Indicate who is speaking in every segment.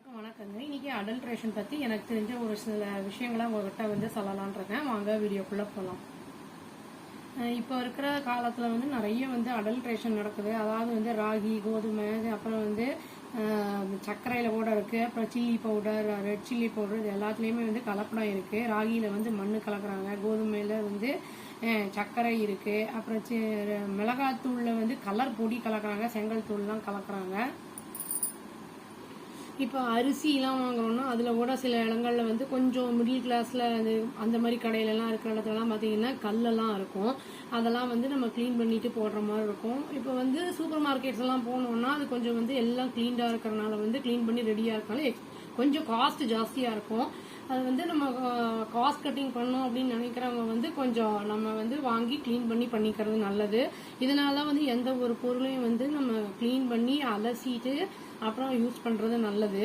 Speaker 1: எல்லாருக்கும் வணக்கங்க. இன்னைக்கு அடல்ட்ரேஷன் பத்தி எனக்கு தெரிஞ்ச ஒரு சில விஷயங்களை உங்ககிட்ட வந்து சொல்லலான் இருக்கேன். வாங்க வீடியோக்குள்ள போகலாம். இப்போ இருக்கிற காலத்துல வந்து நிறைய வந்து அடல்ட்ரேஷன் நடக்குது. அதாவது வந்து ராகி, கோதுமை, அப்புறம் வந்து சர்க்கரையில கூட இருக்கு, அப்புறம் chilli powder, red chilli powder, இது எல்லாத்துலயுமே வந்து கலப்படம் இருக்கு. ராகியில வந்து மண்ணு கலக்குறாங்க, கோதுமையில வந்து சர்க்கரை இருக்கு, அப்புறம் மிளகாத்தூள்ல வந்து கலர் பொடி கலக்குறாங்க, செங்கல் தூள்லாம் கலக்குறாங்க. இப்போ அரிசிலாம் வாங்குறோம்னா அதில் கூட சில இடங்கள்ல வந்து கொஞ்சம் மிடில் கிளாஸில் அந்த மாதிரி கடையிலலாம் இருக்கிற இடத்துலலாம் பார்த்தீங்கன்னா கல்லெல்லாம் இருக்கும். அதெல்லாம் வந்து நம்ம க்ளீன் பண்ணிட்டு போடுற மாதிரி இருக்கும். இப்போ வந்து சூப்பர் மார்க்கெட்ஸ் எல்லாம் போனோம்னா அது கொஞ்சம் வந்து எல்லாம் க்ளீன்டாக இருக்கிறனால வந்து க்ளீன் பண்ணி ரெடியாக இருக்கனால கொஞ்சம் காஸ்ட் ஜாஸ்தியாக இருக்கும். அது வந்து நம்ம காஸ்ட் கட்டிங் பண்ணோம் அப்படின்னு நினைக்கிறவங்க வந்து கொஞ்சம் நம்ம வந்து வாங்கி க்ளீன் பண்ணி பண்ணிக்கிறது நல்லது. இதனால வந்து எந்த ஒரு பொருளையும் வந்து நம்ம க்ளீன் பண்ணி அலசிட்டு அப்புறம் யூஸ் பண்றது நல்லது.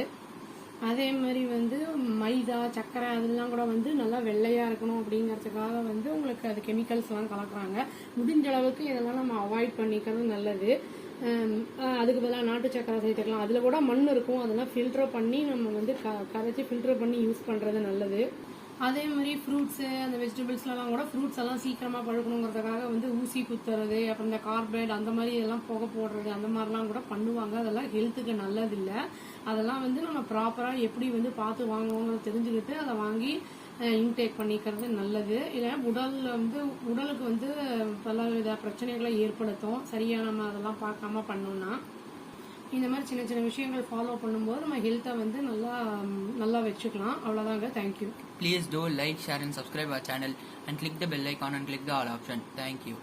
Speaker 1: அதே மாதிரி வந்து மைதா, சர்க்கரை அதெல்லாம் கூட வந்து நல்லா வெள்ளையா இருக்கணும் அப்படிங்கறதுக்காக வந்து உங்களுக்கு அது கெமிக்கல்ஸ் எல்லாம் கலக்குறாங்க. முடிஞ்ச அளவுக்கு இதெல்லாம் நம்ம அவாய்ட் பண்ணிக்கிறது நல்லது. அதுக்கு பதிலாக நாட்டு சக்கரை சேர்த்துக்கலாம். அதுல கூட மண் இருக்கும், அதெல்லாம் ஃபில்டர் பண்ணி நம்ம வந்து கரைச்சி ஃபில்டர் பண்ணி யூஸ் பண்றது நல்லது. அதே மாதிரி ஃப்ரூட்ஸு, அந்த வெஜிடபிள்ஸ்லாம் கூட ஃப்ரூட்ஸ் எல்லாம் சீக்கிரமாக பழுக்கணுங்கிறதுக்காக வந்து ஊசி குத்துறது, அப்புறம் இந்த கார்பைட் அந்த மாதிரி இதெல்லாம் புகை போடுறது அந்த மாதிரிலாம் கூட பண்ணுவாங்க. அதெல்லாம் ஹெல்த்துக்கு நல்லதில்லை. அதெல்லாம் வந்து நம்ம ப்ராப்பராக எப்படி வந்து பார்த்து வாங்குவோங்கிறத தெரிஞ்சுக்கிட்டு அதை வாங்கி இன்டேக் பண்ணிக்கிறது நல்லது. இல்லை உடலுக்கு வந்து பல வித பிரச்சனைகளை ஏற்படுத்தும் சரியா நம்ம அதெல்லாம் பார்க்காம பண்ணோம்னா. இந்த மாதிரி சின்ன சின்ன விஷயங்கள் ஃபாலோ பண்ணும்போது நம்ம ஹெல்த்தை வந்து நல்லா வச்சுக்கலாம். அவ்வளோதாங்க. Thank you.
Speaker 2: Please do like, share and subscribe our channel and click the bell icon and click the all option. Thank you.